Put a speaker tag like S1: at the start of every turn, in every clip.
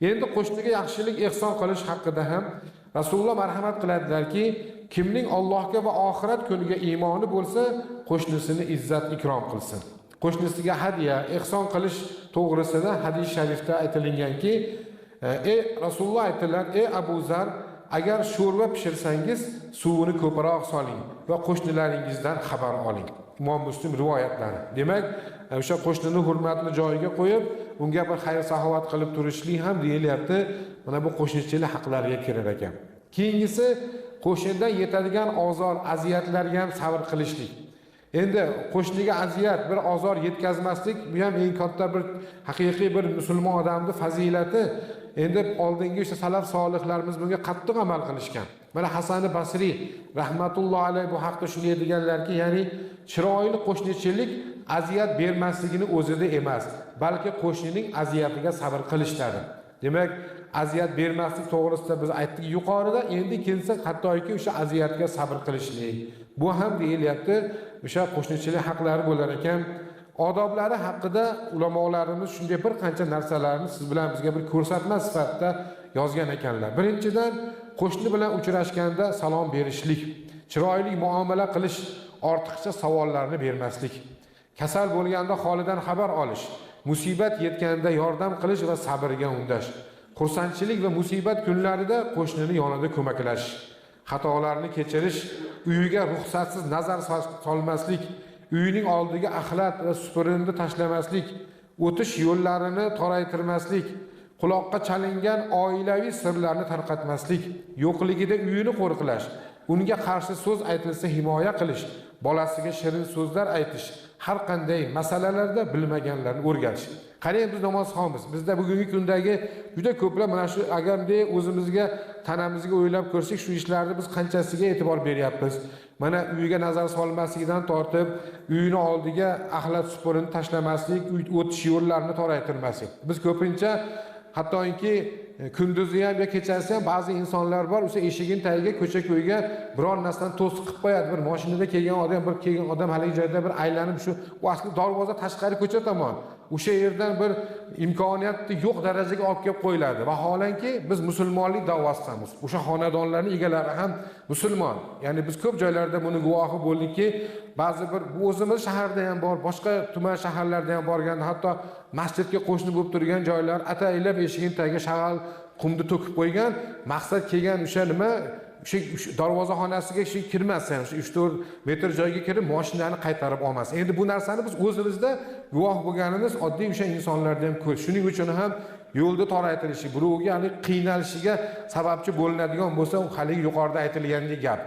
S1: Endi qo'shniga yaxshilik ehson qilish haqida ham Rasululloh marhamat qiladilarki, kimning Allohga va oxirat kuniga iymoni bo'lsa, qo'shnisini izzat ikrom qilsin. Qo'shnisiga hadiya, ehson qilish to'g'risida hadis sharifda aytilinganki, ey Rasululloh aytdilar, ey Abu Zar, agar sho'rva pishirsangiz, suvini ko'proq soling va qo'shnilaringizdan xabar oling. Imom Muslim rivoyatlari. Demak, o'sha qo'shnini hurmatini joyiga qo'yib, unga bir xayr-saxovat qilib turishlik ham deyilyapti. Mana bu qo'shnichilik haqlariga kirar ekan. Keyingisi qo'shnidan yetadigan ozor, aziyatlarga ham sabr qilishlik. Endi qo'shniga aziyat, bir ozor yetkazmaslik bu ham eng katta bir haqiqiy bir musulmon odamning fazilati. Endi oldingi o'sha salaf solihlarimiz bunga qattiq amal qilishgan. Mana Hasan Basri rahmatullohi alayhi bu haqda shunday deganlarki, ya'ni chiroyli qo'shnichilik aziyat bermasligini o'zida emas, balki qo'shnining aziyatiga sabr qilishdir. Demak, aziyat bermaslik to'g'risida biz aytdik yuqorida, endi kelsa hattoki o'sha aziyatga sabr qilishlik. Bu ham deyilyapti, o'sha qo'shnichilik haqlari bo'lar ekan. Odoblari haqida ulamolarimiz shunday bir qancha narsalarni siz bilan bizga bir ko'rsatma sifatida yozgan ekanlar. Birinchidan, qo'shni bilan uchrashganda salom berishlik, chiroyli muomala qilish, ortiqcha savollarni bermaslik, kasal bo'lganda holidan xabar olish, musibat yetganda yordam qilish va sabrga undash, xursandchilik va musibat kunlarida qo'shnini yonida ko'maklash, xatolarni kechirish, uyiga ruxsatsiz nazar solmaslik, uyining oldiga axlat va supurindi tashlamaslik, o'tish yo'llarini toraytirmaslik, quloqqa chalingan oilaviy sirlarni tarqatmaslik, yo'qligida uyini qo'riqlash, unga qarshi so'z aytilsa himoya qilish, bolasiga shirin so'zlar aytish, har qanday masalalarda bilmaganlarni o'rganish. Qarang, biz namozxonmiz. Bizda bugungi kundagi juda ko'plab mana shu agarda o'zimizga tanamizga o'ylab ko'rsak, shu ishlarni biz qanchasiga e'tibor beryapmiz. Mana uyiga nazar solmaslikdan tortib, uyini oldiga axlat supurini tashlamaslik, o'tish yo'llarini toraytirmaslik. Biz ko'pincha hattoki kunduzi ham yo kechasi ham ba'zi insonlar bor, o'sha eshigin tagiga, ko'cha-ko'yga biror narsani to'sib qilib qo'yadi. Bir mashinada kelgan odam haligi joyda bir aylanib shu asli darvoza tashqari ko'cha tomon o'sha yerdan bir imkoniyatni yo'q darajaga olib kelib qo'yiladi. Vaholanki biz musulmonlik da'vosidamiz. O'sha xonadonlarning egalari ham musulmon. Ya'ni biz ko'p joylarda buni guvohi bo'ldikki, ba'zi bir o'zimiz shaharda ham bor, boshqa tuman shaharlarda ham borganda, hatto masjidga qo'shni bo'lib turgan joylar ataylab eshigin tagiga shag'al qumni to'kib qo'ygan, maqsad kelgan o'sha nima, o'sha darvozaxonasiga kirmasdan, o'sha 3-4 metr joyga kirib mashinani qaytarib olmas. Endi bu narsani biz o'zimizda guvoh bo'lganimiz oddiy o'sha insonlarda ham ko'r. Shuning uchun ham yo'lda toraytilishi, birovga ya'ni qiynalishiga sababchi bo'linadigan bo'lsa, u hali yuqorida aytilgandek gap.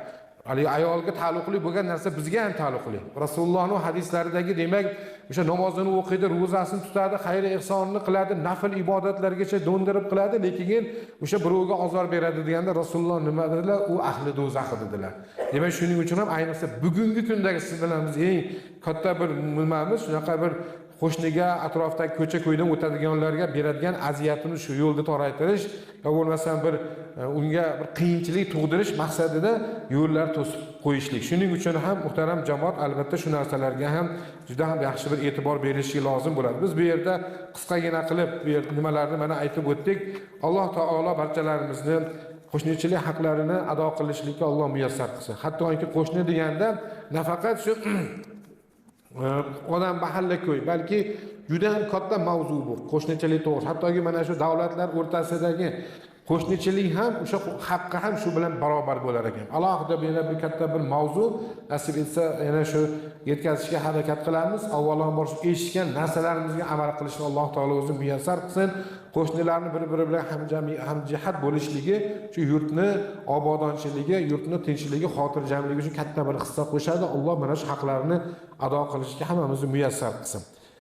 S1: Haligi ayolga taalluqli bo'lgan narsa bizga ham taalluqli. Rasulullohning hadislaridagi, demak, o'sha namozini o'qiydi, ro'zasini tutadi, xayr ehsonni qiladi, nafl ibodatlargacha do'ndirib qiladi, lekin o'sha birovga azor beradi deganda Rasululloh nima dedilar? U ahli do'zax dedilar. Demak, shuning uchun ham ayniqsa bugungi kundagi siz bilan biz eng katta bir nimamiz shunaqa bir qo'shniga, atrofdagi ko'cha-ko'ydan o'tadiganlarga beradigan aziyatini shu yo'lda toraytirish va bo'lmasam bir unga bir qiyinchilik tug'dirish maqsadida yo'llar to'sib qo'yishlik. Shuning uchun ham muhtaram jamoat albatta shu narsalarga ham juda ham yaxshi bir e'tibor berishi lozim bo'ladi. Biz bu yerda qisqagina qilib bu nimalarni mana aytib o'tdik. Alloh taolo barchalarimizni qo'shnichilik haqlarini ado qilishlikka Alloh muyassar qilsin. Hattoki qo'shni deganda nafaqat shu odam mahalla ko'y, balki juda ham katta mavzu bu qo'shnichilik to'g'risida. Hattoki mana shu davlatlar o'rtasidagi qo'shnichilik ham o'sha haqqi ham shu bilan barobar bo'lar ekan. Alohida bir katta bir mavzu, nasib etsa yana shu yetkazishga harakat qilamiz. Avvalambor shu eshitgan narsalarimizga amal qilishni Alloh taolo o'zi muyassar qilsin. Qo'shnilarni bir-biri bilan hamjihat bo'lishligi, shu yurtni obodonchiligi, yurtni tinchligi, xotirjamligi uchun katta bir hissa qo'shadi. Alloh mana shu haqlarni ado qilishga hammamizni muyassar qilsin.